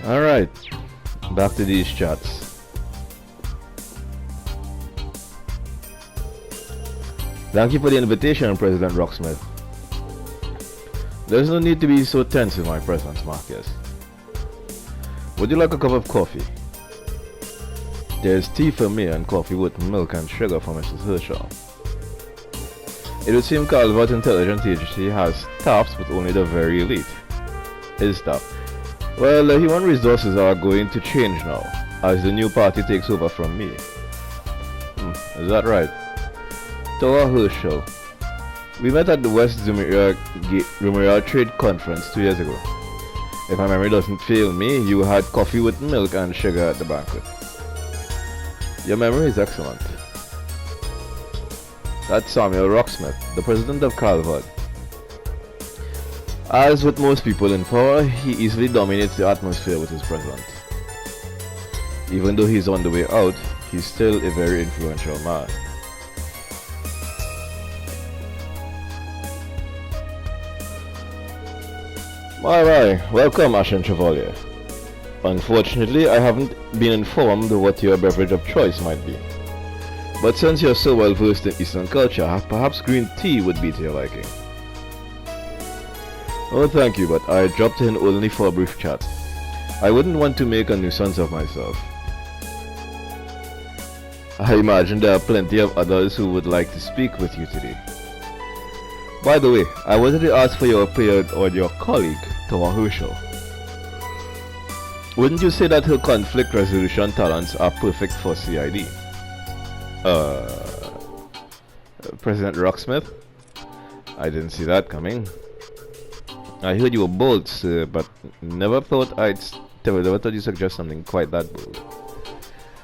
Alright, back to these chats. Thank you for the invitation, President Rocksmith. There's no need to be so tense in my presence, Marcus. Would you like a cup of coffee? There's tea for me and coffee with milk and sugar for Mrs. Herschel. It would seem Calvert's intelligence agency has staffs but only the very elite. His staff. Well, the human resources are going to change now, as the new party takes over from me. Is that right? Tower Herschel. We met at the West Zumeria Trade Conference 2 years ago. If my memory doesn't fail me, you had coffee with milk and sugar at the banquet. Your memory is excellent. That's Samuel Rocksmith, the president of Calvert. As with most people in power, he easily dominates the atmosphere with his presence. Even though he's on the way out, he's still a very influential man. My, welcome Ashen Chevalier. Unfortunately, I haven't been informed what your beverage of choice might be. But since you're so well versed in Eastern culture, perhaps green tea would be to your liking. Oh, thank you, but I dropped in only for a brief chat. I wouldn't want to make a nuisance of myself. I imagine there are plenty of others who would like to speak with you today. By the way, I wanted to ask for your opinion on your colleague, Tower Herschel. Wouldn't you say that her conflict resolution talents are perfect for CID? President Rocksmith? I didn't see that coming. I heard you were bold, sir, but never thought you'd suggest something quite that bold.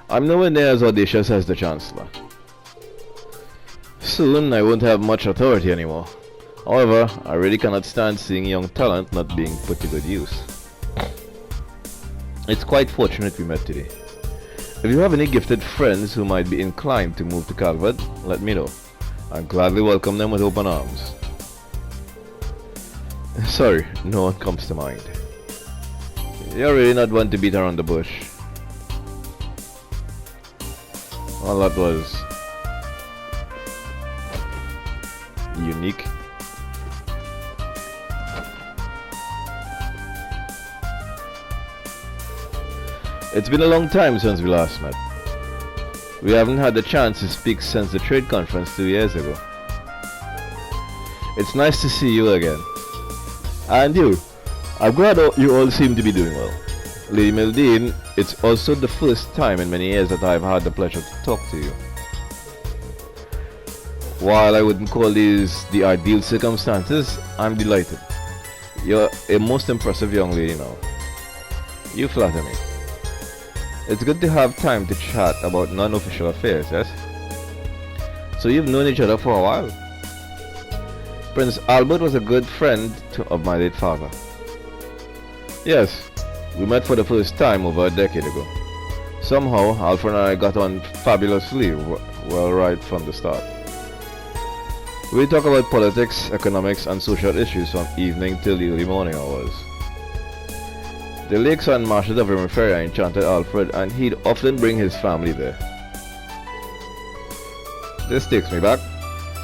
I'm nowhere near as audacious as the Chancellor. Soon I won't have much authority anymore. However, I really cannot stand seeing young talent not being put to good use. It's quite fortunate we met today. If you have any gifted friends who might be inclined to move to Calvert, let me know. I'll gladly welcome them with open arms. Sorry, no one comes to mind. You're really not one to beat around the bush. Well, that was unique. It's been a long time since we last met. We haven't had the chance to speak since the trade conference 2 years ago. It's nice to see you again. And you. I'm glad you all seem to be doing well. Lady Mildine, it's also the first time in many years that I've had the pleasure to talk to you. While I wouldn't call these the ideal circumstances, I'm delighted. You're a most impressive young lady now. You flatter me. It's good to have time to chat about non-official affairs, yes? So you've known each other for a while? Prince Albert was a good friend of my late father. Yes, we met for the first time over a decade ago. Somehow, Alfred and I got on fabulously well right from the start. We talk about politics, economics and social issues from evening till the early morning hours. The lakes and marshes of Riverferia enchanted Alfred, and he'd often bring his family there. This takes me back.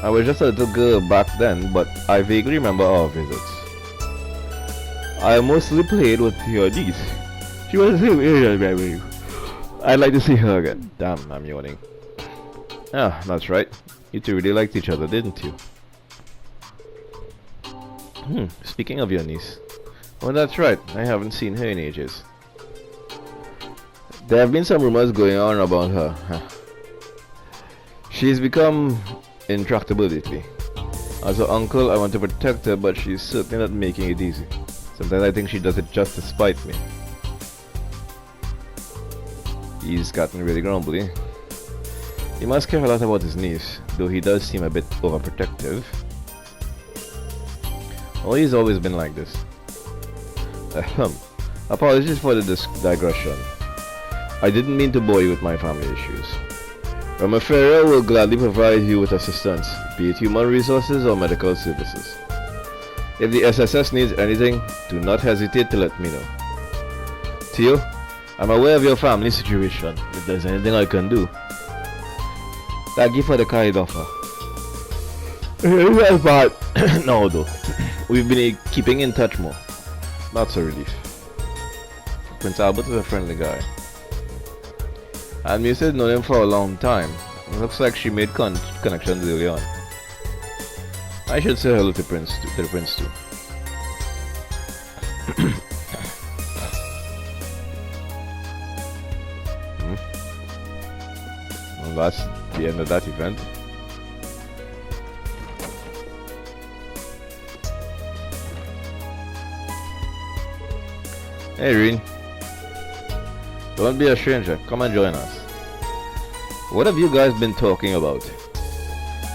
I was just a little girl back then, but I vaguely remember our visits. I mostly played with your niece. She was the same age as me. I'd like to see her again. Damn, I'm yawning. Ah, that's right. You two really liked each other, didn't you? Speaking of your niece. Oh, that's right. I haven't seen her in ages. There have been some rumors going on about her. She's become intractable lately. As her uncle, I want to protect her, but she's certainly not making it easy. Sometimes I think she does it just to spite me. He's gotten really grumbly. He must care a lot about his niece, though he does seem a bit overprotective. Oh, he's always been like this. Apologies for the digression. I didn't mean to bore you with my family issues. Ramaferia will gladly provide you with assistance, be it human resources or medical services. If the SSS needs anything, do not hesitate to let me know. you. I'm aware of your family situation. If there's anything I can do. Thank you for the kind offer. Well, but no, though. We've been keeping in touch more. That's a relief. Prince Albert is a friendly guy. And Musa's known him for a long time. It looks like she made connections early on. I should say hello to the prince too. Well, that's the end of that event. Hey Reen, don't be a stranger, come and join us. What have you guys been talking about?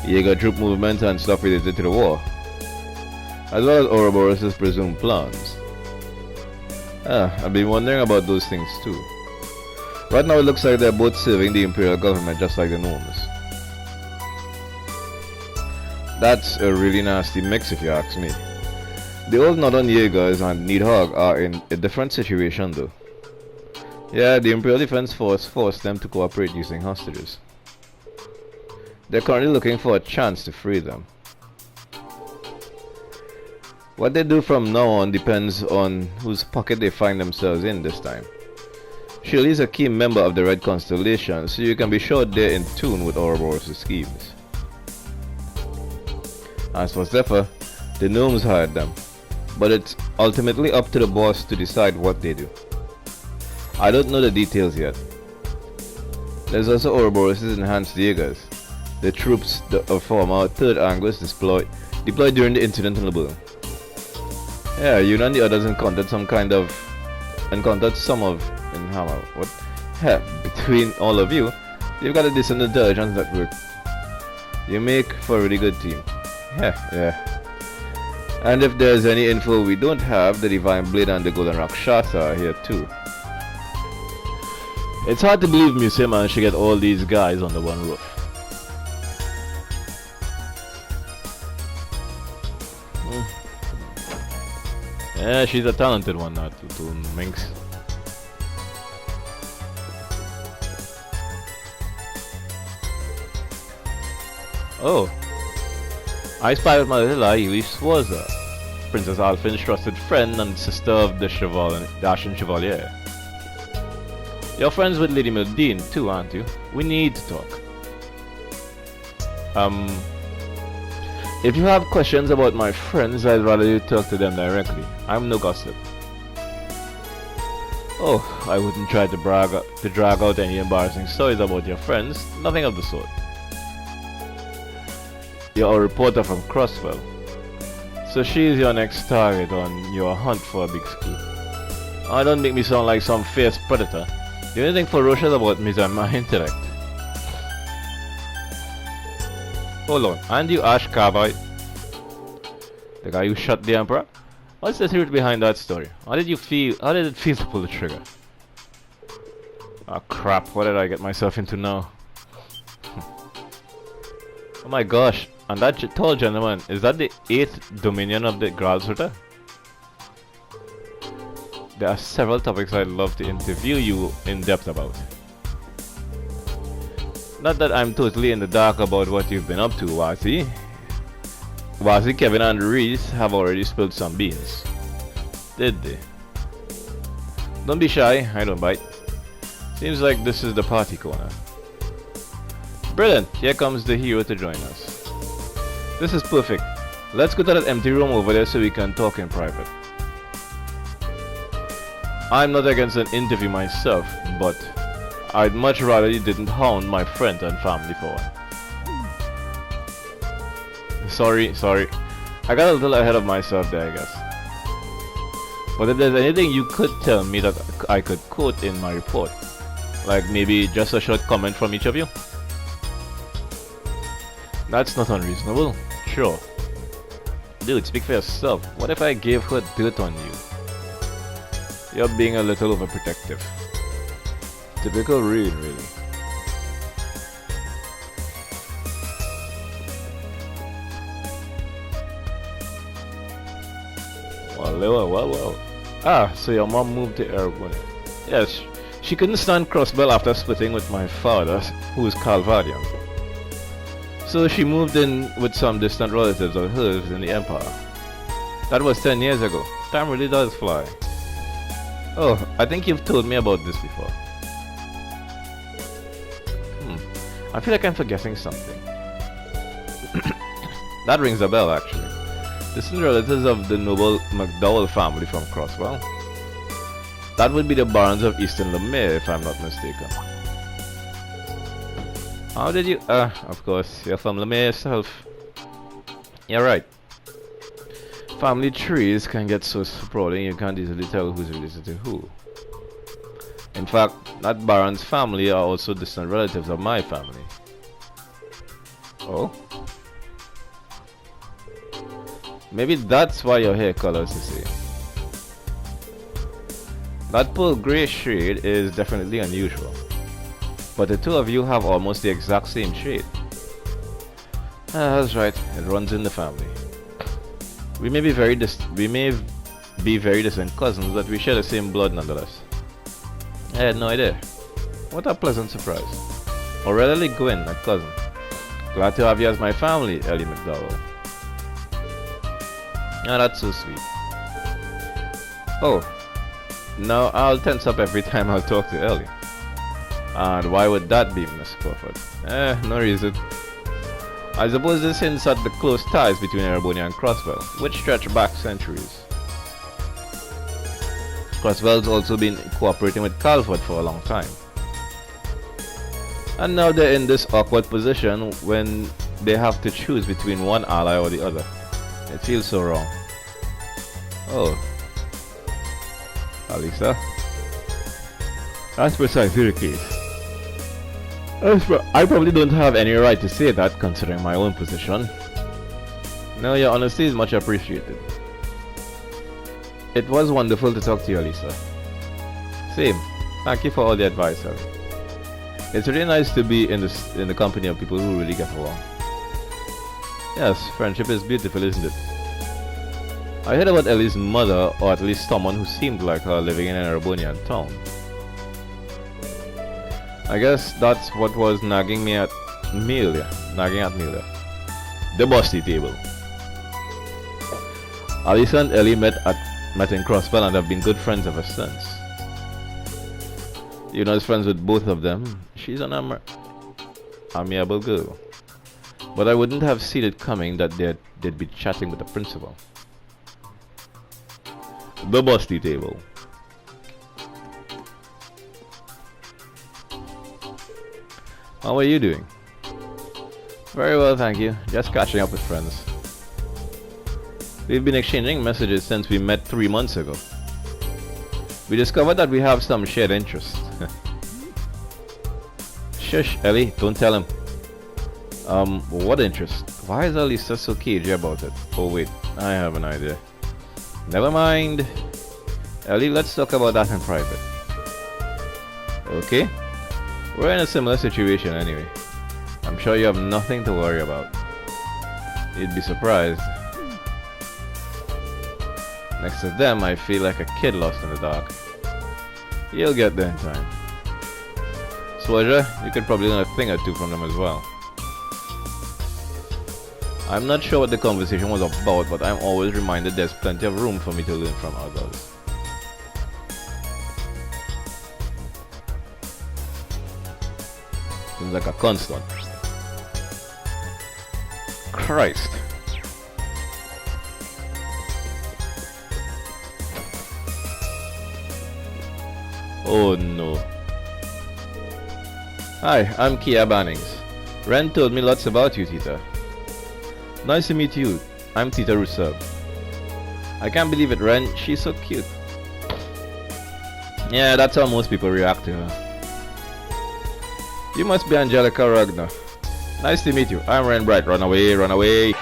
Jaeger troop movement and stuff related to the war, as well as Ouroboros' presumed plans. I've been wondering about those things too. Right now it looks like they're both serving the Imperial government just like the Gnomes. That's a really nasty mix if you ask me. The old Northern Jaegers and Nidhogg are in a different situation though. Yeah, the Imperial Defense Force forced them to cooperate using hostages. They're currently looking for a chance to free them. What they do from now on depends on whose pocket they find themselves in this time. Shirley is a key member of the Red Constellation, so you can be sure they're in tune with Ouroboros' schemes. As for Zephyr, the Gnomes hired them, but it's ultimately up to the boss to decide what they do. I don't know the details yet. There's also Ouroboros' enhanced Jaegers, the troops that a former 3rd Angus deployed during the incident in Laboon. Yeah, you and the others encountered some of in Hammer. What? Hell, between all of you, you've got a decent intelligence network. You make for a really good team. Yeah. And if there's any info we don't have, the Divine Blade and the Golden Rakshasa are here too. It's hard to believe Museum managed to get all these guys under one roof. Yeah, she's a talented one now to Minx. Oh, I spy with my little eye, Elise was Princess Alphin's trusted friend and sister of the Dashing Chevalier. You're friends with Lady Mildine too, aren't you? We need to talk. If you have questions about my friends, I'd rather you talk to them directly. I'm no gossip. Oh, I wouldn't try to drag out any embarrassing stories about your friends. Nothing of the sort. You're a reporter from Crosswell, so she's your next target on your hunt for a big scoop. Oh, don't make me sound like some fierce predator. The only thing ferocious about me is my intellect. Hold on, and you Ash Carbide? The guy who shot the Emperor? What's the truth behind that story? How did it feel to pull the trigger? Oh crap, what did I get myself into now? Oh my gosh, and that tall gentleman, is that the 8th Dominion of the Gralsritter? There are several topics I'd love to interview you in depth about. Not that I'm totally in the dark about what you've been up to, Wazi. Wazi, Kevin and Reese have already spilled some beans. Did they? Don't be shy, I don't bite. Seems like this is the party corner. Brilliant, here comes the hero to join us. This is perfect. Let's go to that empty room over there so we can talk in private. I'm not against an interview myself, but I'd much rather you didn't hound my friends and family for one. Sorry. I got a little ahead of myself there, I guess. But if there's anything you could tell me that I could quote in my report, like maybe just a short comment from each of you? That's not unreasonable. Sure. Dude, speak for yourself. What if I gave her dirt on you? You're being a little overprotective. Typical Reed, really. Well. Ah, so your mom moved to Aragon. Yes, she couldn't stand Crossbell after splitting with my father, who is Calvadian. So she moved in with some distant relatives of hers in the Empire. That was 10 years ago. Time really does fly. Oh, I think you've told me about this before. I feel like I'm forgetting something. That rings a bell, actually. Distant relatives of the noble McDowell family from Crosswell. That would be the Barons of Eastern Lemire, if I'm not mistaken. How did you... of course, you're from Lemire yourself. You're right. Family trees can get so sprawling you can't easily tell who's related to who. In fact, that Baron's family are also distant relatives of my family. Oh? Maybe that's why your hair color is the same. That pearl grey shade is definitely unusual. But the two of you have almost the exact same shade. That's right, it runs in the family. We may be very distant cousins, but we share the same blood nonetheless. I had no idea. What a pleasant surprise. Aurelia Gwynn, a cousin. Glad to have you as my family, Ellie McDowell. Ah, that's so sweet. Oh, now I'll tense up every time I'll talk to Ellie. And why would that be, Miss Crawford? No reason. I suppose this hints at the close ties between Erebonia and Crosswell, which stretch back centuries. Crosswell's also been cooperating with Calvert for a long time. And now they're in this awkward position when they have to choose between one ally or the other. It feels so wrong. Oh. Alisa? That's precisely the case. I probably don't have any right to say that considering my own position. No, your honesty is much appreciated. It was wonderful to talk to you, Alisa. Same. Thank you for all the advice, Ellie. It's really nice to be in the company of people who really get along. Yes, friendship is beautiful, isn't it? I heard about Ellie's mother, or at least someone who seemed like her, living in an Erebonian town. I guess that's what was nagging at Melia. The busty table. Alisa and Ellie met in Crosswell and have been good friends ever since. You know, as friends with both of them. She's an amiable girl. But I wouldn't have seen it coming that they'd be chatting with the principal. The busty table. How are you doing? Very well, thank you. Just catching up with friends. We've been exchanging messages since we met 3 months ago. We discovered that we have some shared interests. Shush, Ellie, don't tell him. What interest? Why is Alisa so cagey about it? Oh wait, I have an idea. Never mind. Ellie, let's talk about that in private. Okay? We're in a similar situation anyway. I'm sure you have nothing to worry about. You'd be surprised. Next to them, I feel like a kid lost in the dark. You'll get there in time. Swazia, you could probably learn a thing or two from them as well. I'm not sure what the conversation was about, but I'm always reminded there's plenty of room for me to learn from others. Seems like a constant. Christ. Oh no. Hi, I'm Kia Bannings. Ren told me lots about you, Tita. Nice to meet you. I'm Tita Rousseau. I can't believe it, Ren. She's so cute. Yeah, that's how most people react to her. You must be Angelica Ragnar. Nice to meet you. I'm Ren Bright. Run away, run away.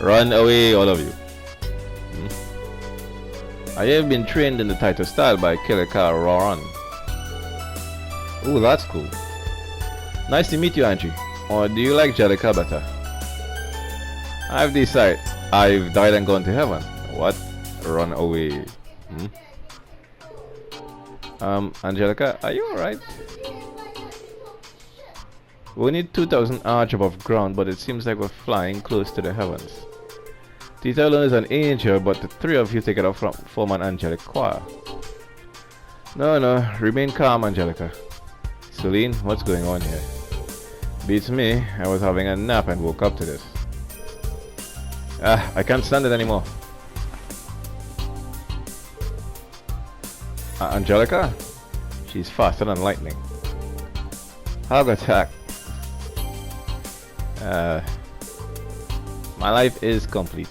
Run away, all of you. I have been trained in the tighter style by Kilika Roran. Ooh, that's cool. Nice to meet you, Angie. Or do you like Jellica better? I've decided. I've died and gone to heaven. What? Run away. Angelica, are you alright? We need 2,000 arch above ground, but it seems like we're flying close to the heavens. Tita alone is an angel, but the three of you take it up from form an angelic choir. No, remain calm, Angelica. Celine, what's going on here? Beats me. I was having a nap and woke up to this. I can't stand it anymore. Angelica? She's faster than lightning. Hug attack. My life is complete.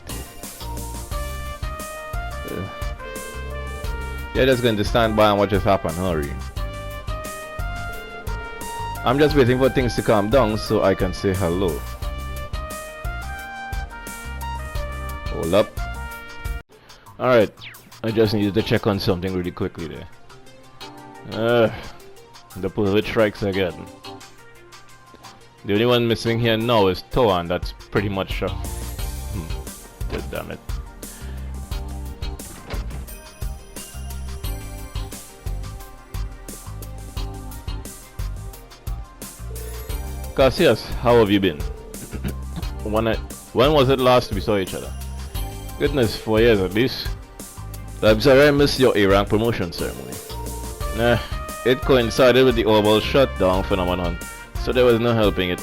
You're just going to stand by and watch this happen, hurry. I'm just waiting for things to calm down so I can say hello. Hold up. Alright, I just needed to check on something really quickly there. The pervert strikes again. The only one missing here now is Toan, that's pretty much sure. God damn it. Cassius, how have you been? When was it last we saw each other? Goodness, 4 years at least. I'm sorry I missed your A-rank promotion ceremony. It coincided with the orbital shutdown phenomenon, so there was no helping it.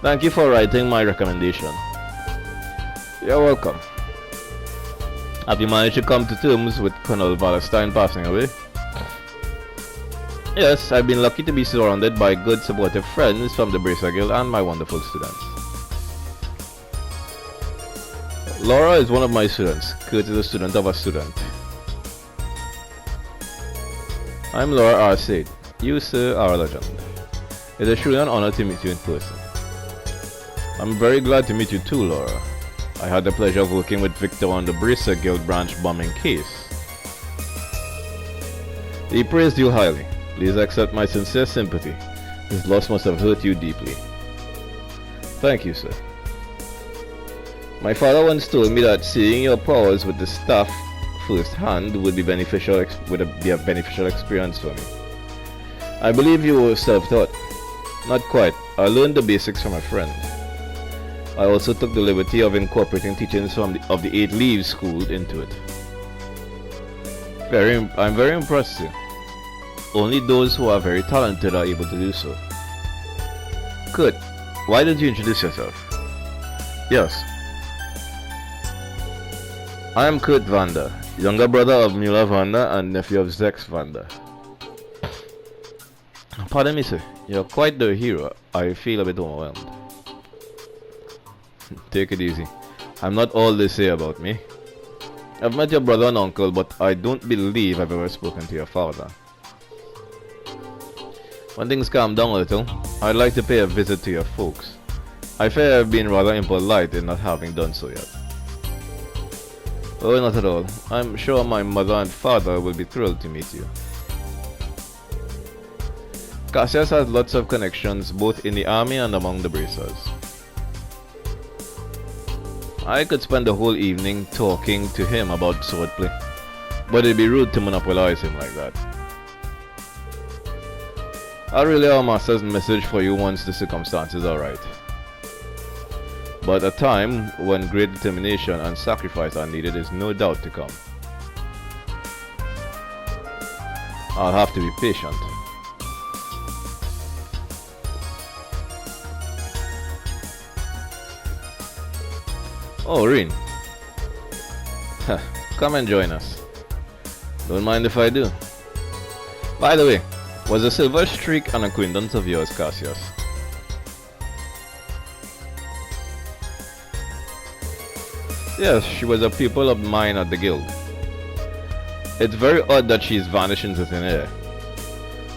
Thank you for writing my recommendation. You're welcome. Have you managed to come to terms with Colonel Wallerstein passing away? Yes, I've been lucky to be surrounded by good supportive friends from the Bracer Guild and my wonderful students. Laura is one of my students. Kurt is a student of a student. I'm Laura R. Said. You, sir, are a legend. It is truly an honor to meet you in person. I'm very glad to meet you too, Laura. I had the pleasure of working with Victor on the Bracer Guild branch bombing case. He praised you highly. Please accept my sincere sympathy. His loss must have hurt you deeply. Thank you, sir. My father once told me that seeing your powers with the staff firsthand would be a beneficial experience for me. I believe you were self-taught. Not quite. I learned the basics from a friend. I also took the liberty of incorporating teachings of the 8 Leaves School into it. I'm very impressed, sir. Only those who are very talented are able to do so. Kurt, why did you introduce yourself? Yes. I am Kurt Vander, younger brother of Mula Vander and nephew of Zex Vander. Pardon me, sir. You're quite the hero. I feel a bit overwhelmed. Take it easy. I'm not all they say about me. I've met your brother and uncle, but I don't believe I've ever spoken to your father. When things calm down a little, I'd like to pay a visit to your folks. I fear I've been rather impolite in not having done so yet. Oh, not at all. I'm sure my mother and father will be thrilled to meet you. Cassius has lots of connections both in the army and among the bracers. I could spend the whole evening talking to him about swordplay, but it'd be rude to monopolize him like that. I'll relay our master's message for you once the circumstances are right. But a time when great determination and sacrifice are needed is no doubt to come. I'll have to be patient. Oh, Reen. Come and join us. Don't mind if I do. By the way, was a silver streak an acquaintance of yours, Cassius? Yes, she was a pupil of mine at the guild. It's very odd that she's vanished into thin air.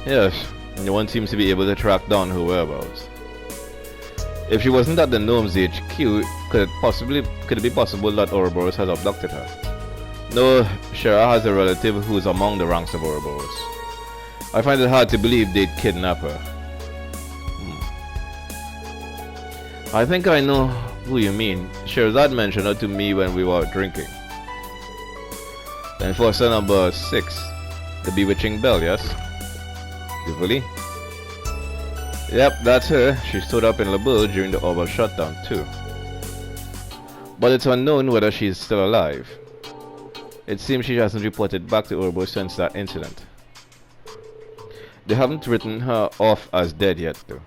Yes, no one seems to be able to track down her whereabouts. If she wasn't at the Gnomes HQ, could it be possible that Ouroboros has abducted her? No, Shara has a relative who's among the ranks of Ouroboros. I find it hard to believe they'd kidnap her. I think I know who you mean. Shirzad mentioned her to me when we were out drinking. Enforcer number 6. The Bewitching Bell, yes? Really? Yep, that's her. She stood up in Labelle during the Orwell shutdown too. But it's unknown whether she's still alive. It seems she hasn't reported back to Orbo since that incident. They haven't written her off as dead yet though.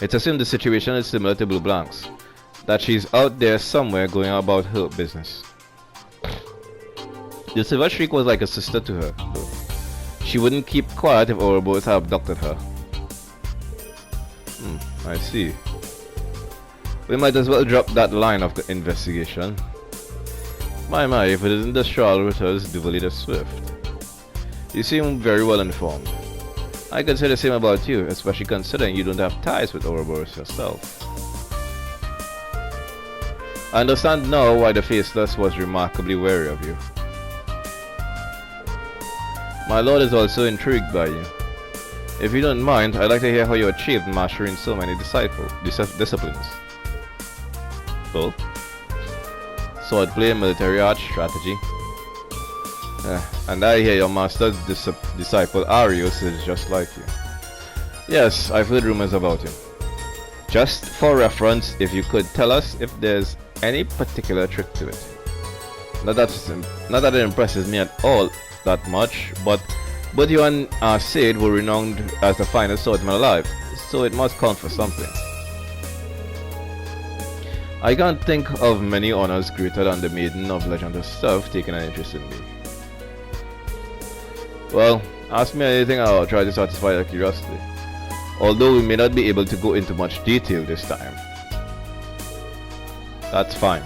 It's assumed the situation is similar to Blue Blank's, that she's out there somewhere going about her business. The Silver Shriek was like a sister to her though. She wouldn't keep quiet if Ouroboros had abducted her. I see. We might as well drop that line of investigation. My, if it isn't the Strahl Ritters, Duvally the Swift. You seem very well informed. I could say the same about you, especially considering you don't have ties with Ouroboros yourself. I understand now why the Faceless was remarkably wary of you. My lord is also intrigued by you. If you don't mind, I'd like to hear how you achieved mastering so many disciplines. Both swordplay, military art, strategy. And I hear your master's disciple Arius is just like you. Yes, I've heard rumors about him. Just for reference, if you could tell us if there's any particular trick to it. Not that it impresses me at all that much, but both you and Said were renowned as the finest swordsman alive, so it must count for something. I can't think of many honors greater than the Maiden of Legend herself taking an interest in me. Well, ask me anything and I'll try to satisfy your curiosity, although we may not be able to go into much detail this time. That's fine.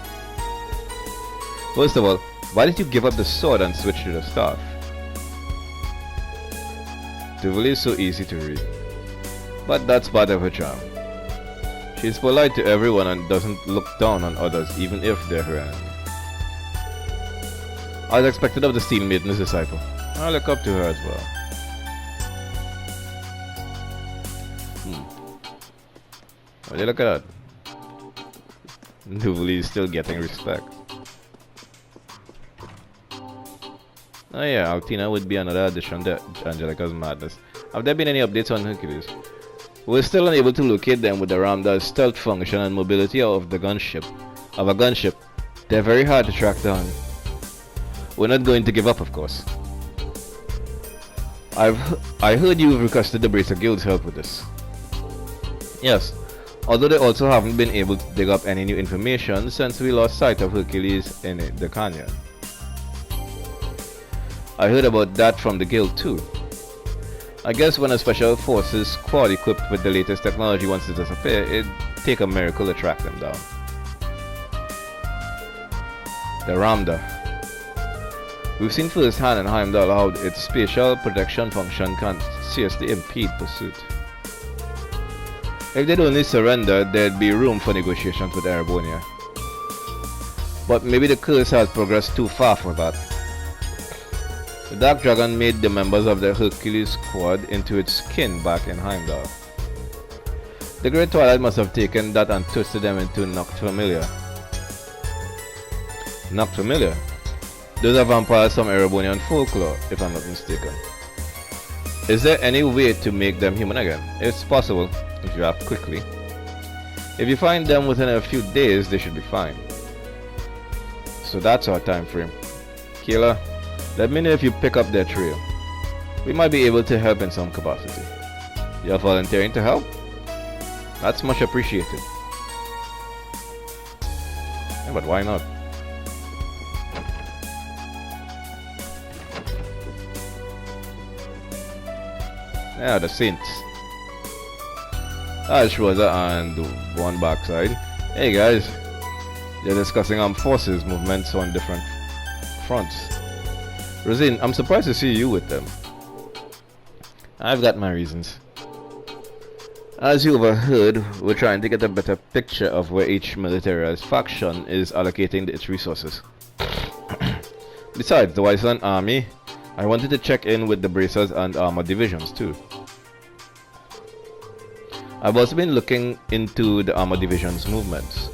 First of all, why did you give up the sword and switch to the staff? Duvally is so easy to read, but that's part of her charm. She's polite to everyone and doesn't look down on others even if they're her enemy. I was expected of the Steel Maiden's disciple. I look up to her as well. What do you look at that? Duvally is still getting respect. Oh yeah, Altina would be another addition to Angelica's madness. Have there been any updates on Hercules? We're still unable to locate them with the Ramda's stealth function and mobility of a gunship. They're very hard to track down. We're not going to give up, of course. I heard you've requested the Bracer Guild's help with this. Yes, although they also haven't been able to dig up any new information since we lost sight of Hercules in the canyon. I heard about that from the guild too. I guess when a special forces squad equipped with the latest technology wants to disappear, it'd take a miracle to track them down. The Ramda. We've seen firsthand in Heimdall how its spatial protection function can seriously impede pursuit. If they'd only surrender, there'd be room for negotiations with Erebonia. But maybe the curse has progressed too far for that. The Dark Dragon made the members of the Hercules squad into its kin back in Heimdall. The Great Twilight must have taken that and twisted them into Noctfamilia. Noctfamilia? Those are vampires from Erebonian folklore, if I'm not mistaken. Is there any way to make them human again? It's possible, if you act quickly. If you find them within a few days, they should be fine. So that's our time frame. Kayla, let me know if you pick up their trail. We might be able to help in some capacity. You're volunteering to help? That's much appreciated. Yeah, but why not? Yeah, the Saints. That's Schroeder and one backside. Hey guys, they're discussing armed forces movements on different fronts. Rosine, I'm surprised to see you with them. I've got my reasons. As you overheard, we're trying to get a better picture of where each militarized faction is allocating its resources. Besides the Wiseland army, I wanted to check in with the bracers and armor divisions too. I've also been looking into the Armor Division's movements.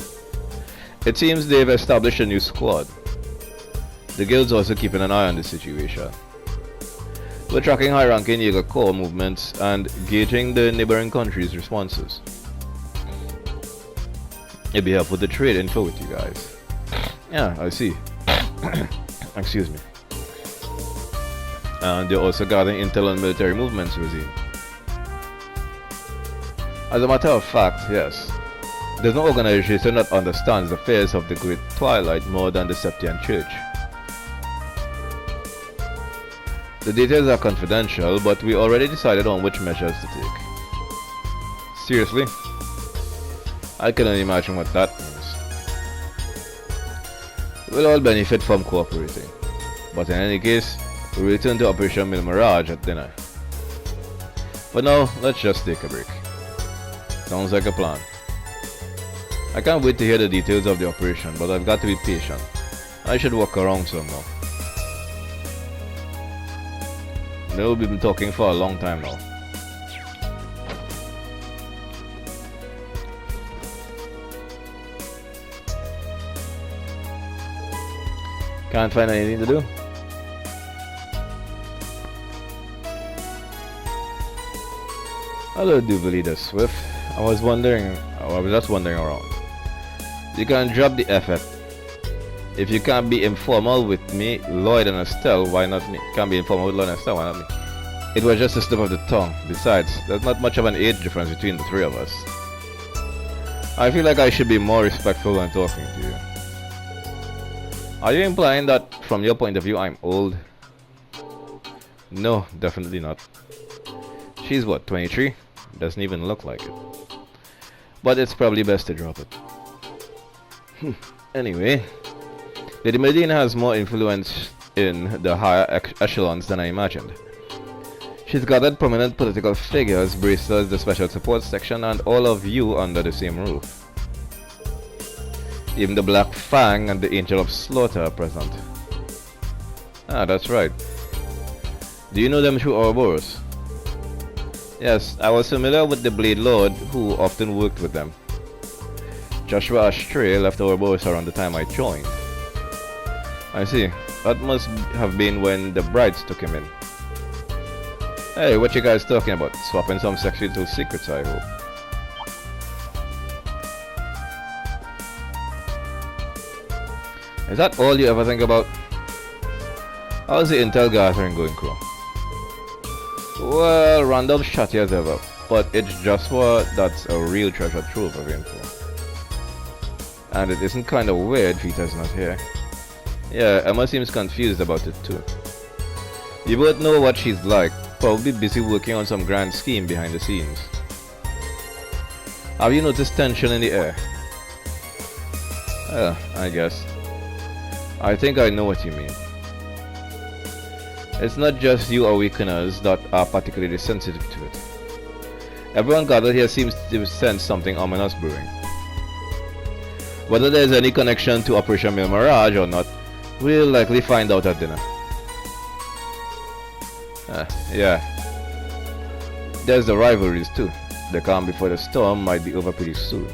It seems they've established a new squad. The guild's also keeping an eye on the situation. We're tracking high-ranking Jaeger Corps movements and gauging the neighboring countries' responses. It'd be helpful to trade info with you guys. Yeah, I see. Excuse me. And they're also gathering intel on military movements, Rosine. As a matter of fact, yes. There's no organization that understands the fears of the Great Twilight more than the Septian Church. The details are confidential, but we already decided on which measures to take. Seriously? I can only imagine what that means. We'll all benefit from cooperating. But in any case, we'll return to Operation Mil Mirage at dinner. For now, let's just take a break. Sounds like a plan. I can't wait to hear the details of the operation, but I've got to be patient. I should walk around some more. No, we've been talking for a long time now. Can't find anything to do. Hello, Duvalida the Swift. I was just wandering around. You can drop the effort. If you can't be informal with me, Lloyd and Estelle, why not me? Can't be informal with Lloyd and Estelle, why not me? It was just a slip of the tongue. Besides, there's not much of an age difference between the three of us. I feel like I should be more respectful when talking to you. Are you implying that, from your point of view, I'm old? No, definitely not. She's what, 23? Doesn't even look like it. But it's probably best to drop it. Anyway, Lady Medina has more influence in the higher echelons than I imagined. She's gathered prominent political figures, Bracers, the Special Support Section, and all of you under the same roof. Even the Black Fang and the Angel of Slaughter are present. Ah, that's right. Do you know them through Ouroboros? Yes, I was familiar with the Blade Lord, who often worked with them. Joshua Astray left Ouroboros around the time I joined. I see. That must have been when the brides took him in. Hey, what you guys talking about? Swapping some sexy little secrets, I hope. Is that all you ever think about? How's the intel gathering going, Crow? Well, random shot as ever, but it's just what that's a real treasure trove of info. And it isn't kind of weird Vita's not here. Yeah, Emma seems confused about it too. You both know what she's like, probably busy working on some grand scheme behind the scenes. Have you noticed tension in the air? I guess. I think I know what you mean. It's not just you awakeners that are particularly sensitive to it. Everyone gathered here seems to sense something ominous brewing. Whether there's any connection to Operation Mil Mirage or not, we'll likely find out at dinner. Yeah. There's the rivalries too. The calm before the storm might be over pretty soon.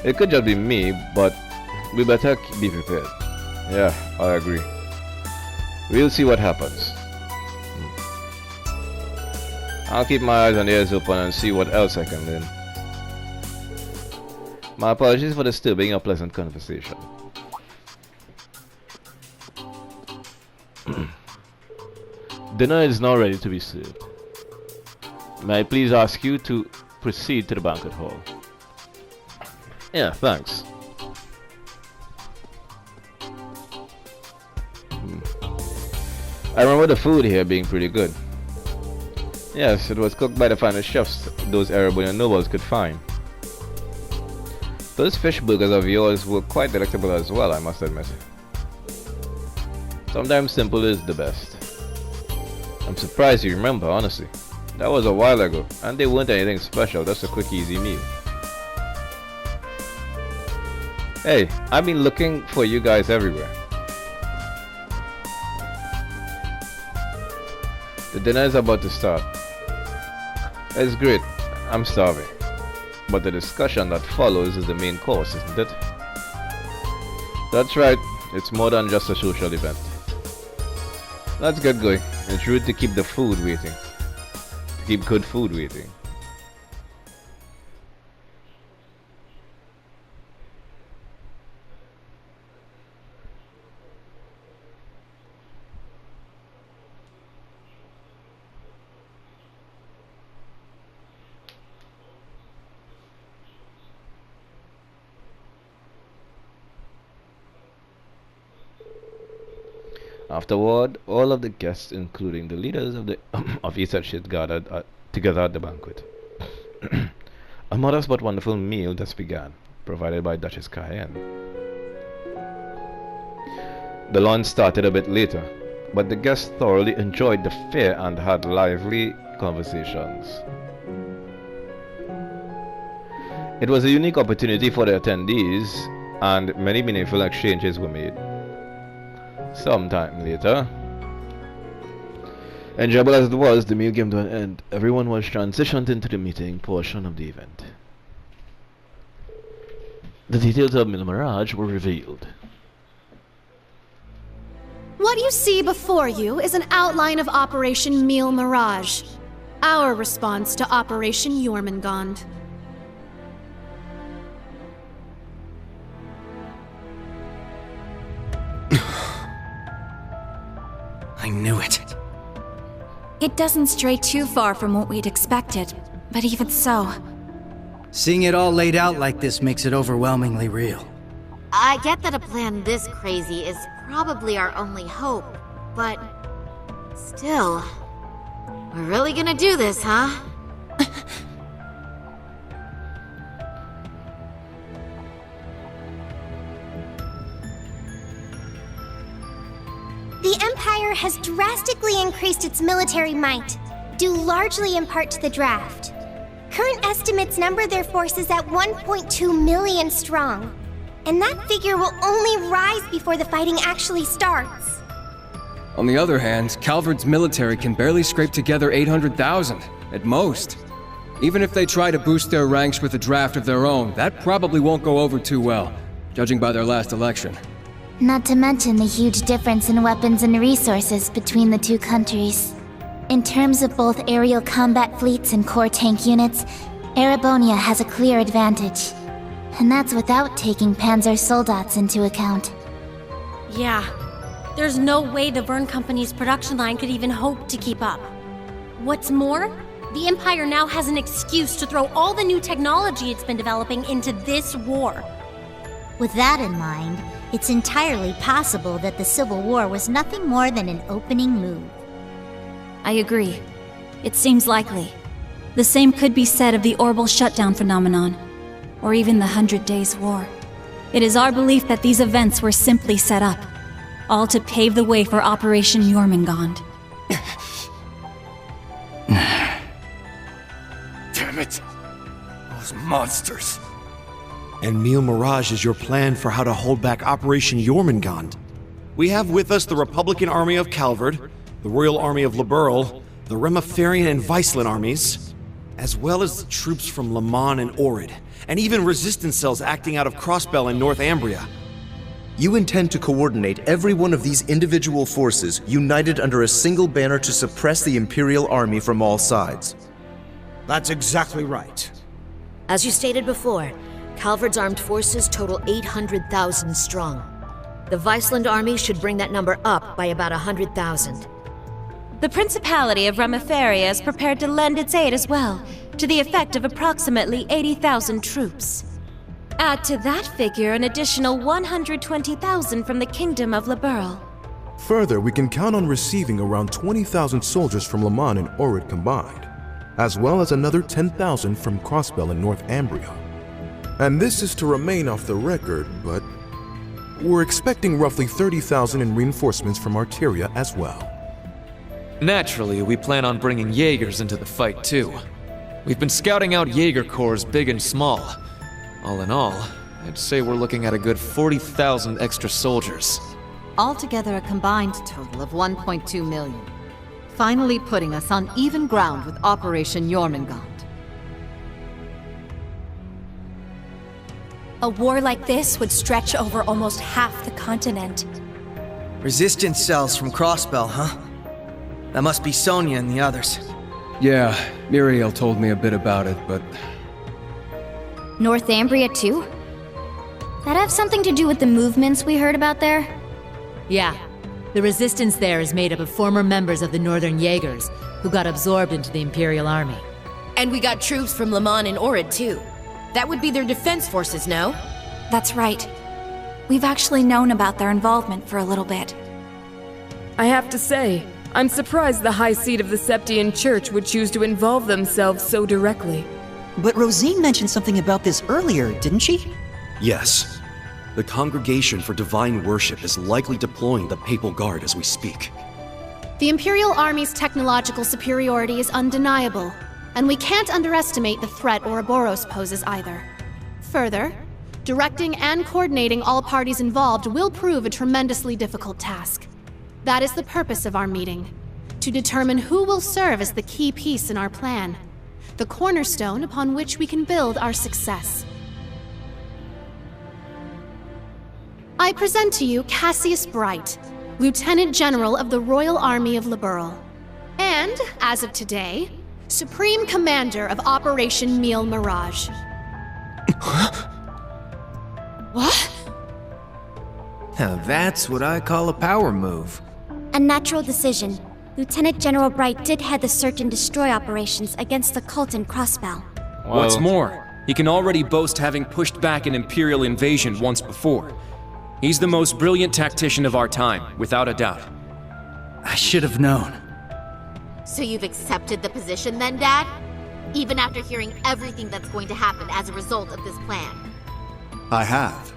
It could just be me, but we better be prepared. Yeah, I agree. We'll see what happens. I'll keep my eyes and ears open and see what else I can learn. My apologies for disturbing a pleasant conversation. Dinner is now ready to be served. May I please ask you to proceed to the banquet hall? Yeah, thanks. I remember the food here being pretty good. Yes, it was cooked by the finest chefs those Erebonian nobles could find. Those fish burgers of yours were quite delectable as well, I must admit. Sometimes simple is the best. I'm surprised you remember, honestly. That was a while ago, and they weren't anything special, just a quick easy meal. Hey, I've been looking for you guys everywhere. The dinner is about to start. It's great. I'm starving. But the discussion that follows is the main course, isn't it? That's right, it's more than just a social event. Let's get going. It's rude to keep the food waiting. To keep good food waiting. Afterward, all of the guests, including the leaders of the of each shit, gathered together at the banquet. A modest but wonderful meal thus began, provided by Duchess Cayenne. The lunch started a bit later, but the guests thoroughly enjoyed the fare and had lively conversations. It was a unique opportunity for the attendees, and many meaningful exchanges were made. Sometime later, enjoyable as it was, the meal came to an end. Everyone was transitioned into the meeting portion of the event. The details of Mil Mirage were revealed. What you see before you is an outline of Operation Mil Mirage, our response to Operation Jormungand. I knew it. It doesn't stray too far from what we'd expected, but even so... Seeing it all laid out like this makes it overwhelmingly real. I get that a plan this crazy is probably our only hope, but... still... We're really gonna do this, huh? The Empire has drastically increased its military might, due largely in part to the draft. Current estimates number their forces at 1.2 million strong, and that figure will only rise before the fighting actually starts. On the other hand, Calvard's military can barely scrape together 800,000, at most. Even if they try to boost their ranks with a draft of their own, that probably won't go over too well, judging by their last election. Not to mention the huge difference in weapons and resources between the two countries. In terms of both aerial combat fleets and core tank units, Erebonia has a clear advantage. And that's without taking Panzer Soldats into account. Yeah. There's no way the Verne Company's production line could even hope to keep up. What's more, the Empire now has an excuse to throw all the new technology it's been developing into this war. With that in mind, it's entirely possible that the Civil War was nothing more than an opening move. I agree. It seems likely. The same could be said of the orbital shutdown phenomenon, or even the 100 Days War. It is our belief that these events were simply set up, all to pave the way for Operation Jormungand. Damn it! Those monsters! And Mil Mirage is your plan for how to hold back Operation Jormungand. We have with us the Republican Army of Calvard, the Royal Army of Liberl, the Remiferian and Viceland armies, as well as the troops from Le Mans and Orid, and even resistance cells acting out of Crossbell in Northumbria. You intend to coordinate every one of these individual forces united under a single banner to suppress the Imperial Army from all sides. That's exactly right. As you stated before, Calvard's armed forces total 800,000 strong. The Viceland army should bring that number up by about 100,000. The Principality of Remiferia is prepared to lend its aid as well, to the effect of approximately 80,000 troops. Add to that figure an additional 120,000 from the Kingdom of Liberl. Further, we can count on receiving around 20,000 soldiers from Le Mans and Orid combined, as well as another 10,000 from Crossbell and Northumbria. And this is to remain off the record, but we're expecting roughly 30,000 in reinforcements from Arteria as well. Naturally, we plan on bringing Jaegers into the fight too. We've been scouting out Jaeger corps big and small. All in all, I'd say we're looking at a good 40,000 extra soldiers. Altogether a combined total of 1.2 million. Finally putting us on even ground with Operation Jormungand. A war like this would stretch over almost half the continent. Resistance cells from Crossbell, huh? That must be Sonia and the others. Yeah, Muriel told me a bit about it, but... Northumbria too? That have something to do with the movements we heard about there? Yeah. The resistance there is made up of former members of the Northern Jaegers, who got absorbed into the Imperial Army. And we got troops from Leman and Orid, too. That would be their defense forces, no? That's right. We've actually known about their involvement for a little bit. I have to say, I'm surprised the High Seat of the Septian Church would choose to involve themselves so directly. But Rosine mentioned something about this earlier, didn't she? Yes. The Congregation for Divine Worship is likely deploying the Papal Guard as we speak. The Imperial Army's technological superiority is undeniable, and we can't underestimate the threat Ouroboros poses either. Further, directing and coordinating all parties involved will prove a tremendously difficult task. That is the purpose of our meeting, to determine who will serve as the key piece in our plan, the cornerstone upon which we can build our success. I present to you Cassius Bright, Lieutenant General of the Royal Army of Liberl, and, as of today, Supreme Commander of Operation Mille Mirage. What? Now that's what I call a power move. A natural decision. Lieutenant General Bright did head the search and destroy operations against the cult in Crossbell. What's more, he can already boast having pushed back an Imperial invasion once before. He's the most brilliant tactician of our time, without a doubt. I should have known. So you've accepted the position then, Dad? Even after hearing everything that's going to happen as a result of this plan? I have.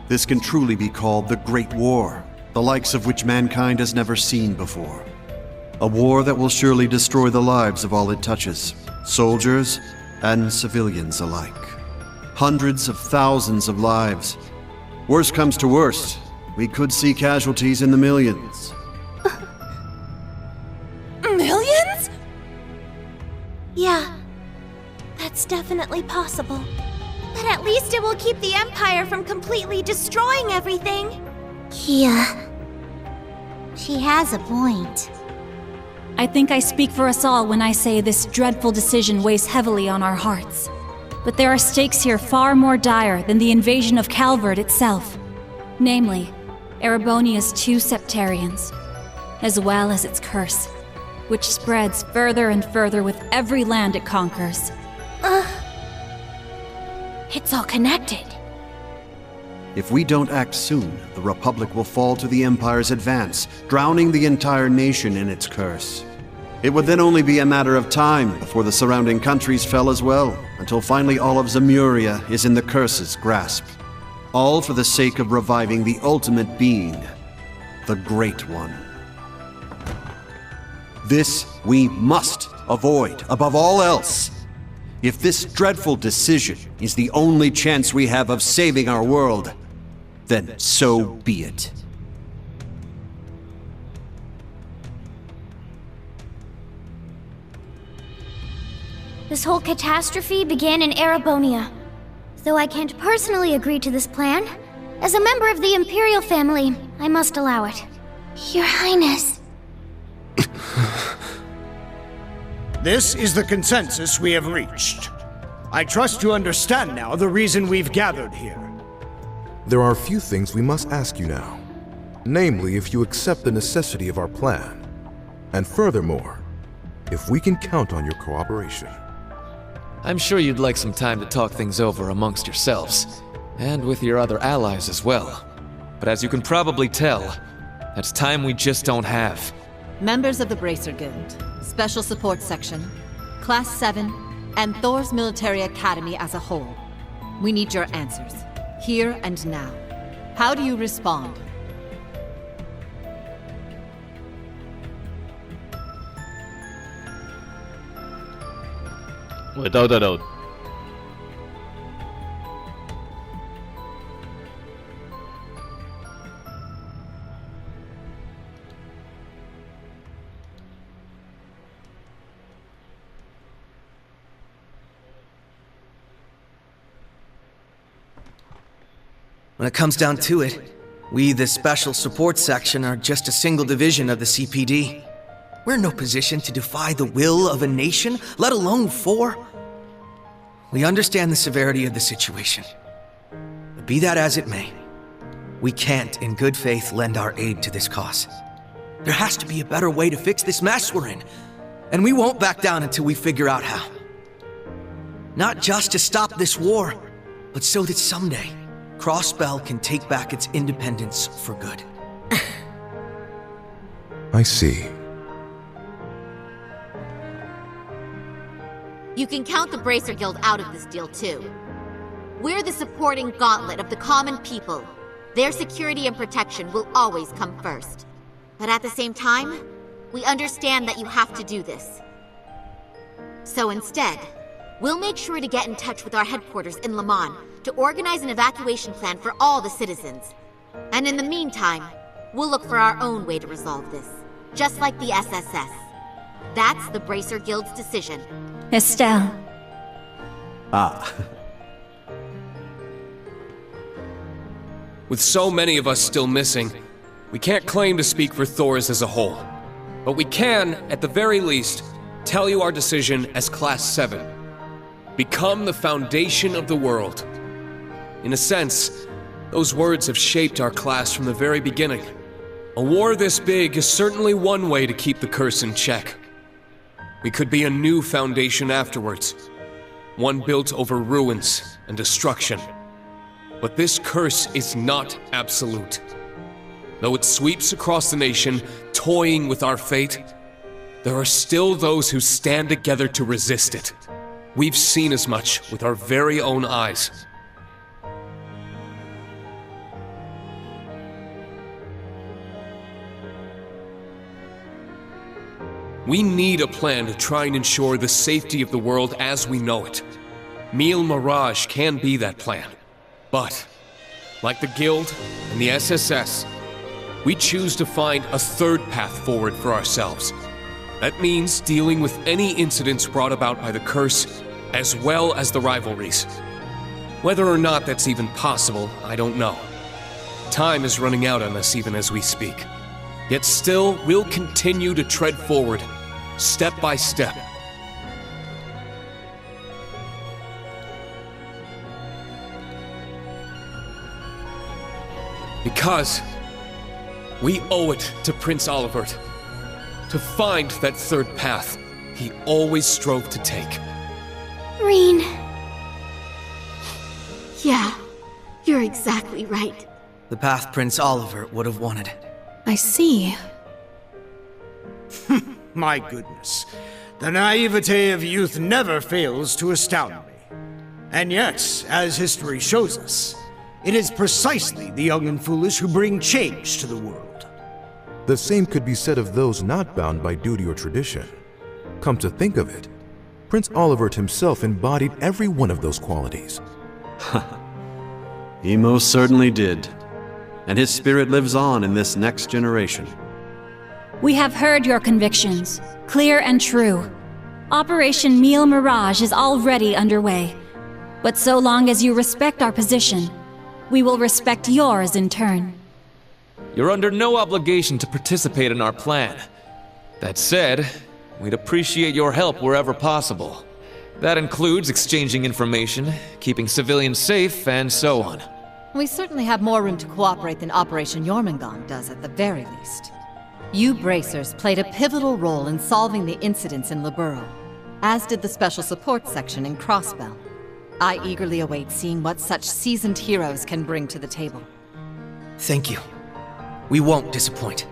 This can truly be called the Great War, the likes of which mankind has never seen before. A war that will surely destroy the lives of all it touches, soldiers and civilians alike. Hundreds of thousands of lives. Worst comes to worst, we could see casualties in the millions. Millions? Yeah, that's definitely possible. But at least it will keep the Empire from completely destroying everything. Kia. She has a point. I think I speak for us all when I say this dreadful decision weighs heavily on our hearts. But there are stakes here far more dire than the invasion of Calvard itself. Namely, Erebonia's 2 Septarians, as well as its curse, which spreads further and further with every land it conquers. It's all connected. If we don't act soon, the Republic will fall to the Empire's advance, drowning the entire nation in its curse. It would then only be a matter of time before the surrounding countries fell as well, until finally all of Zemuria is in the curse's grasp. All for the sake of reviving the ultimate being, the Great One. This we must avoid above all else. If this dreadful decision is the only chance we have of saving our world, then so be it. This whole catastrophe began in Erebonia. Though I can't personally agree to this plan, as a member of the Imperial family, I must allow it. Your Highness. This is the consensus we have reached. I trust you understand now the reason we've gathered here. There are a few things we must ask you now. Namely, if you accept the necessity of our plan. And furthermore, if we can count on your cooperation. I'm sure you'd like some time to talk things over amongst yourselves, and with your other allies as well. But as you can probably tell, that's time we just don't have. Members of the Bracer Guild, Special Support Section, Class 7, and Thor's Military Academy as a whole. We need your answers, here and now. How do you respond? Without a doubt. When it comes down to it, we, the Special Support Section, are just a single division of the CPD. We're in no position to defy the will of a nation, let alone 4. We understand the severity of the situation. But be that as it may, we can't, in good faith, lend our aid to this cause. There has to be a better way to fix this mess we're in, and we won't back down until we figure out how. Not just to stop this war, but so that someday, Crossbell can take back its independence for good. I see. You can count the Bracer Guild out of this deal, too. We're the supporting gauntlet of the common people. Their security and protection will always come first. But at the same time, we understand that you have to do this. So instead, we'll make sure to get in touch with our headquarters in Le Mans to organize an evacuation plan for all the citizens. And in the meantime, we'll look for our own way to resolve this, just like the SSS. That's the Bracer Guild's decision. Estelle. Ah. With so many of us still missing, we can't claim to speak for Thors as a whole. But we can, at the very least, tell you our decision as Class 7. Become the foundation of the world. In a sense, those words have shaped our class from the very beginning. A war this big is certainly one way to keep the curse in check. We could be a new foundation afterwards, one built over ruins and destruction. But this curse is not absolute. Though it sweeps across the nation, toying with our fate, there are still those who stand together to resist it. We've seen as much with our very own eyes. We need a plan to try and ensure the safety of the world as we know it. Mille Mirage can be that plan. But, like the Guild and the SSS, we choose to find a third path forward for ourselves. That means dealing with any incidents brought about by the curse, as well as the rivalries. Whether or not that's even possible, I don't know. Time is running out on us even as we speak. Yet still, we'll continue to tread forward, step by step. Because we owe it to Prince Olivert to find that third path he always strove to take. Reen. Yeah, you're exactly right. The path Prince Olivert would have wanted. I see. My goodness. The naivete of youth never fails to astound me. And yet, as history shows us, it is precisely the young and foolish who bring change to the world. The same could be said of those not bound by duty or tradition. Come to think of it, Prince Olivert himself embodied every one of those qualities. He most certainly did. And his spirit lives on in this next generation. We have heard your convictions, clear and true. Operation Mille Mirage is already underway. But so long as you respect our position, we will respect yours in turn. You're under no obligation to participate in our plan. That said, we'd appreciate your help wherever possible. That includes exchanging information, keeping civilians safe, and so on. We certainly have more room to cooperate than Operation Jormungand does at the very least. You Bracers played a pivotal role in solving the incidents in Liberl, as did the Special Support Section in Crossbell. I eagerly await seeing what such seasoned heroes can bring to the table. Thank you. We won't disappoint.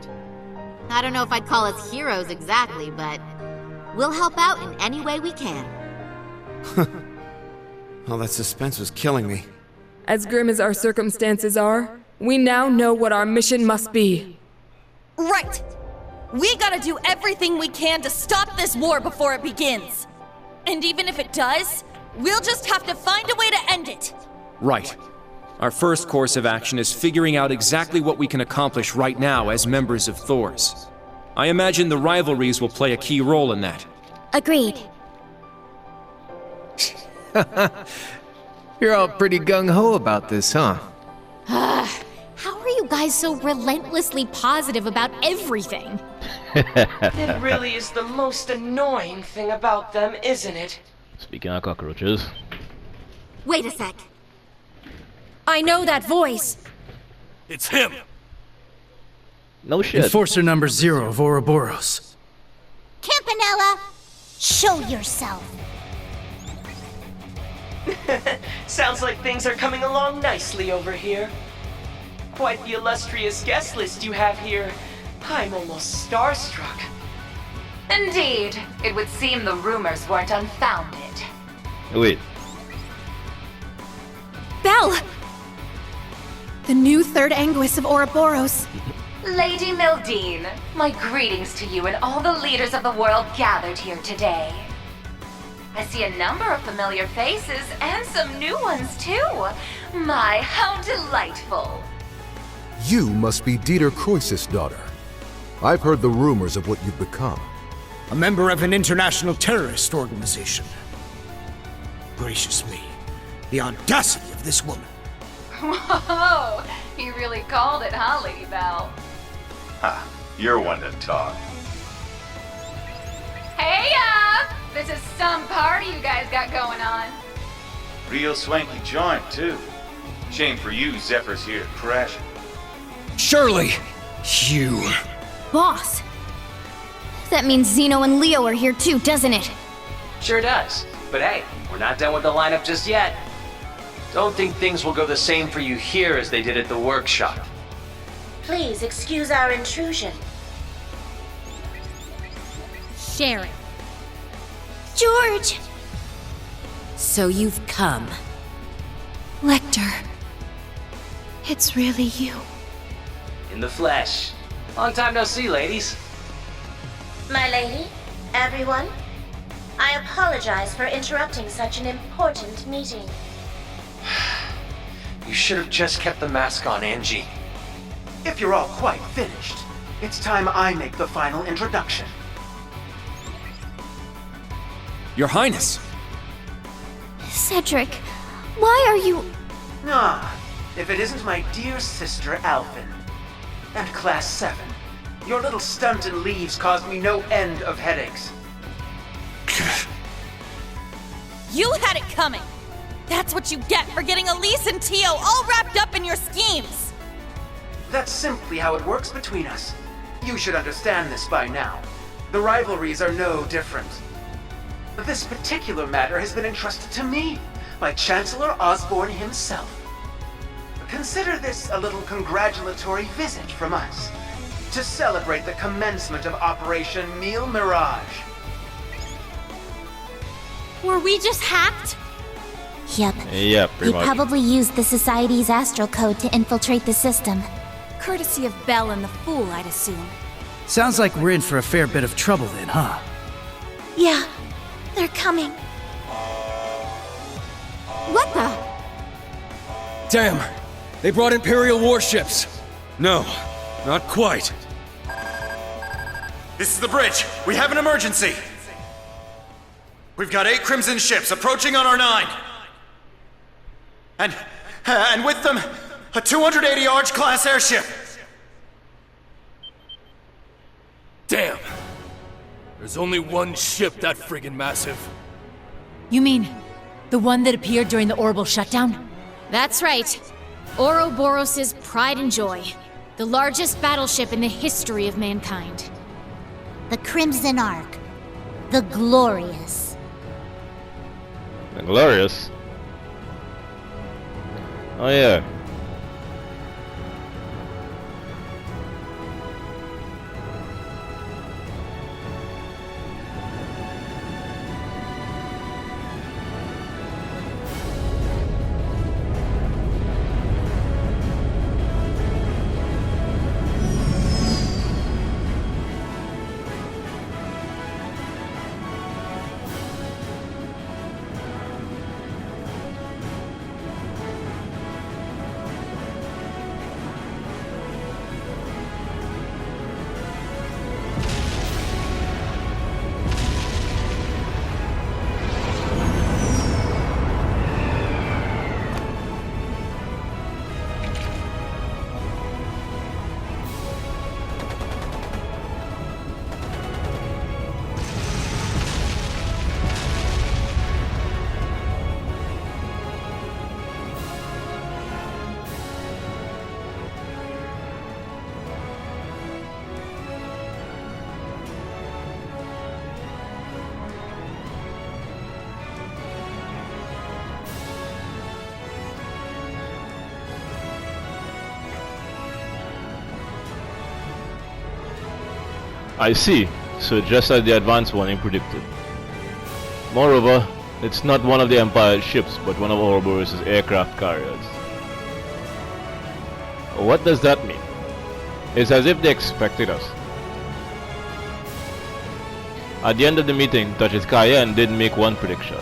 I don't know if I'd call us heroes exactly, but we'll help out in any way we can. Well, that suspense was killing me. As grim as our circumstances are, we now know what our mission must be. Right! We gotta do everything we can to stop this war before it begins. And even if it does, we'll just have to find a way to end it. Right. Our first course of action is figuring out exactly what we can accomplish right now as members of Thors. I imagine the rivalries will play a key role in that. Agreed. You're all pretty gung-ho about this, huh? guys so relentlessly positive about everything? It really is the most annoying thing about them, isn't it? Speaking of cockroaches. Wait a sec. I know that voice. It's him. No shit. Enforcer number 0 of Ouroboros. Campanella, show yourself. Sounds like things are coming along nicely over here. Quite the illustrious guest list you have here. I'm almost starstruck. Indeed. It would seem the rumors weren't unfounded. Wait. Belle! The new third Anguis of Ouroboros. Lady Mildine, my greetings to you and all the leaders of the world gathered here today. I see a number of familiar faces and some new ones too. My, how delightful. You must be Dieter Croesus' daughter. I've heard the rumors of what you've become. A member of an international terrorist organization. Gracious me, the audacity of this woman. Whoa, you really called it, huh, Lady Belle? Ha, you're one to talk. Hey, this is some party you guys got going on. Real swanky joint, too. Shame for you, Zephyr's here to crash it. Surely, you... Boss! That means Zeno and Leo are here too, doesn't it? Sure does. But hey, we're not done with the lineup just yet. Don't think things will go the same for you here as they did at the workshop. Please excuse our intrusion. Sharon. George! So you've come. Lecter. It's really you. In the flesh. Long time no see, ladies. My lady, everyone, I apologize for interrupting such an important meeting. You should have just kept the mask on, Angie. If you're all quite finished, it's time I make the final introduction. Your Highness. Cedric, why are you... Ah, if it isn't my dear sister Alvin. And Class 7. Your little stunt in leaves caused me no end of headaches. You had it coming! That's what you get for getting Elise and Tio all wrapped up in your schemes! That's simply how it works between us. You should understand this by now. The rivalries are no different. This particular matter has been entrusted to me by Chancellor Osborne himself. Consider this a little congratulatory visit from us to celebrate the commencement of Operation Mille Mirage. Were we just hacked? Yep. Yeah, He pretty much. probably used the Society's astral code to infiltrate the system. Courtesy of Belle and the Fool, I'd assume. Sounds like we're in for a fair bit of trouble then, huh? Yeah, they're coming. What the? Damn! They brought Imperial warships! No, not quite. This is the bridge. We have an emergency. We've got 8 Crimson ships approaching on our 9. And with them, a 280 Arch-class airship. Damn. There's only one ship that friggin' massive. You mean the one that appeared during the orbital shutdown? That's right. Ouroboros' pride and joy. The largest battleship in the history of mankind. The Crimson Ark. The Glorious. The Glorious? Oh yeah. I see. So just as the advance warning predicted. Moreover, it's not one of the Empire's ships, but one of Ouroboros' aircraft carriers. What does that mean? It's as if they expected us. At the end of the meeting, Duchess Cayenne did make one prediction.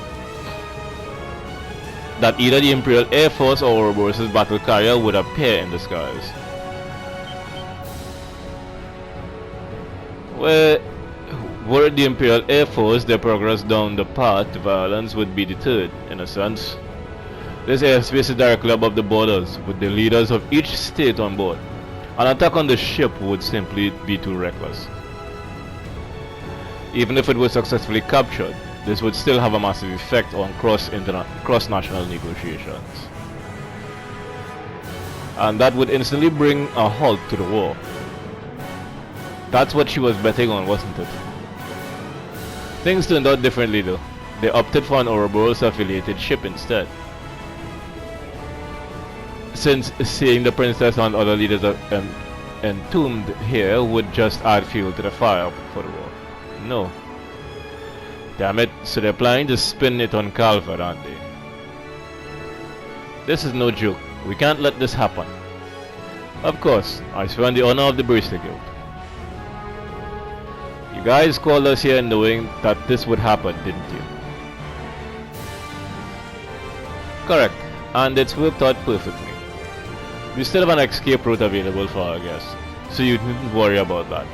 That either the Imperial Air Force or Ouroboros' battle carrier would appear in the skies. Well, were it the Imperial Air Force, their progress down the path to violence would be deterred, in a sense. This airspace is directly above the borders, with the leaders of each state on board. An attack on the ship would simply be too reckless. Even if it was successfully captured, this would still have a massive effect on cross-national negotiations. And that would instantly bring a halt to the war. That's what she was betting on, wasn't it? Things turned out differently though. They opted for an Ouroboros-affiliated ship instead. Since seeing the princess and other leaders entombed here would just add fuel to the fire for the war. No. Damn it, so they're planning to spin it on Calvert, aren't they? This is no joke. We can't let this happen. Of course, I swear on the honor of the Bracer Guild. You guys called us here knowing that this would happen, didn't you? Correct, and it's worked out perfectly. We still have an escape route available for our guests, so you needn't worry about that.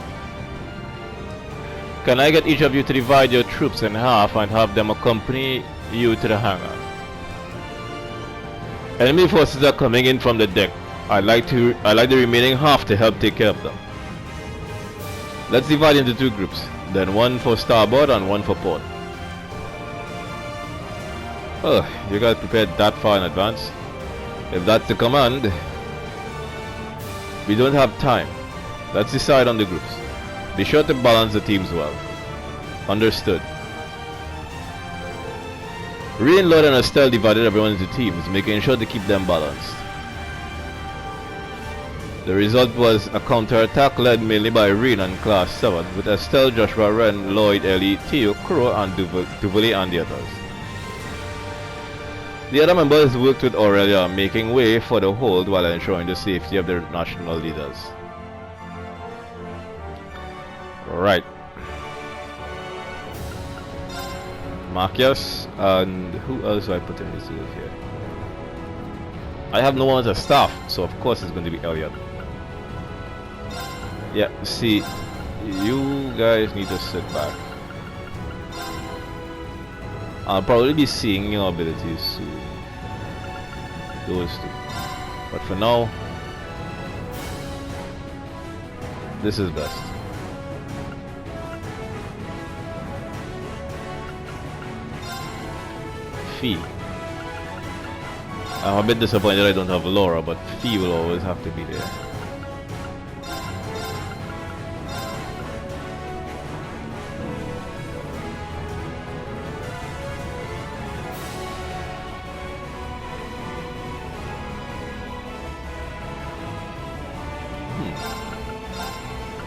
Can I get each of you to divide your troops in half and have them accompany you to the hangar? Enemy forces are coming in from the deck. I'd like the remaining half to help take care of them. Let's divide into two groups, then one for starboard and one for port. Oh, you guys prepared that far in advance? If that's the command, we don't have time. Let's decide on the groups. Be sure to balance the teams well. Understood. Reen, Lord, and Estelle divided everyone into teams, making sure to keep them balanced. The result was a counterattack led mainly by Reen and Class 7, with Estelle, Joshua, Ren, Lloyd, Ellie, Theo, Kuro, and Duvali and the others. The other members worked with Aurelia, making way for the hold while ensuring the safety of their national leaders. Right. Marcus, and who else do I put in this group here? I have no one as a staff, so of course it's going to be Elliot. Yeah, see, you guys need to sit back. I'll probably be seeing your abilities soon. Those two. But for now, this is best. Fee. I'm a bit disappointed I don't have Laura, but Fee will always have to be there.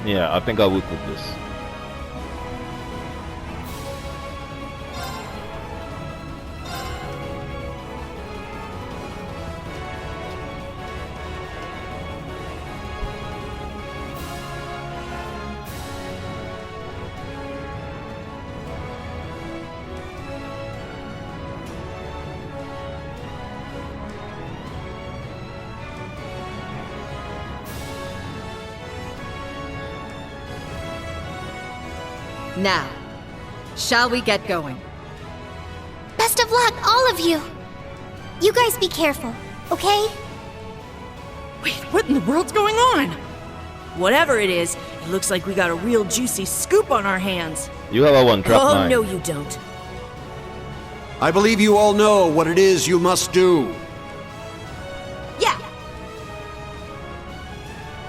Yeah, I think I'll work with this. Now, shall we get going? Best of luck, all of you! You guys be careful, okay? Wait, what in the world's going on? Whatever it is, it looks like we got a real juicy scoop on our hands. You have a one-trap mind. No, you don't. I believe you all know what it is you must do. Yeah.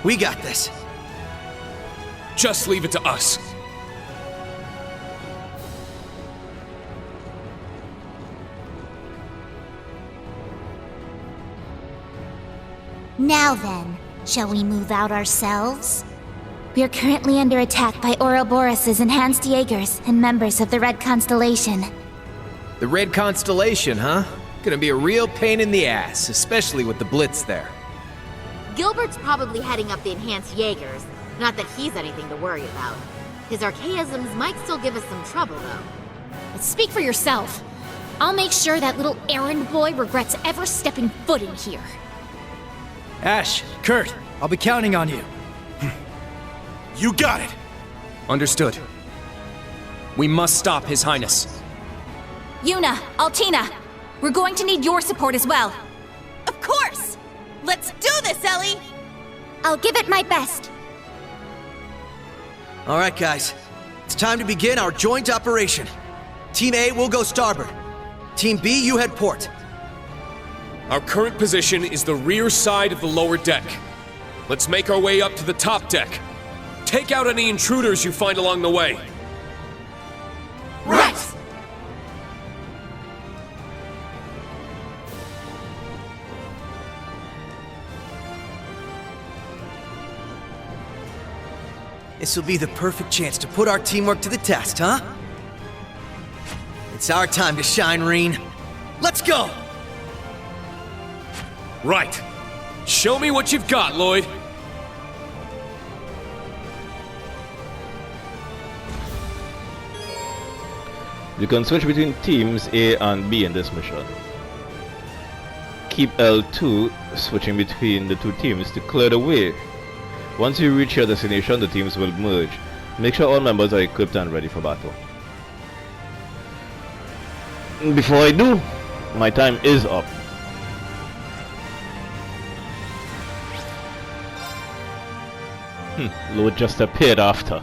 We got this. Just leave it to us. Now then, shall we move out ourselves? We are currently under attack by Ouroboros' enhanced Jaegers and members of the Red Constellation. The Red Constellation, huh? Gonna be a real pain in the ass, especially with the Blitz there. Gilbert's probably heading up the enhanced Jaegers. Not that he's anything to worry about. His archaisms might still give us some trouble, though. Speak for yourself. I'll make sure that little errand boy regrets ever stepping foot in here. Ash, Kurt, I'll be counting on you. You got it! Understood. We must stop His Highness. Yuna, Altina, we're going to need your support as well. Of course! Let's do this, Ellie! I'll give it my best. Alright, guys. It's time to begin our joint operation. Team A will go starboard. Team B, you head port. Our current position is the rear side of the lower deck. Let's make our way up to the top deck. Take out any intruders you find along the way. Right! This will be the perfect chance to put our teamwork to the test, huh? It's our time to shine, Reen. Let's go! Right. Show me what you've got, Lloyd. You can switch between teams A and B in this mission. Keep L2 switching between the two teams to clear the way. Once you reach your destination, the teams will merge. Make sure all members are equipped and ready for battle. Before I do, my time is up. Load just appeared after.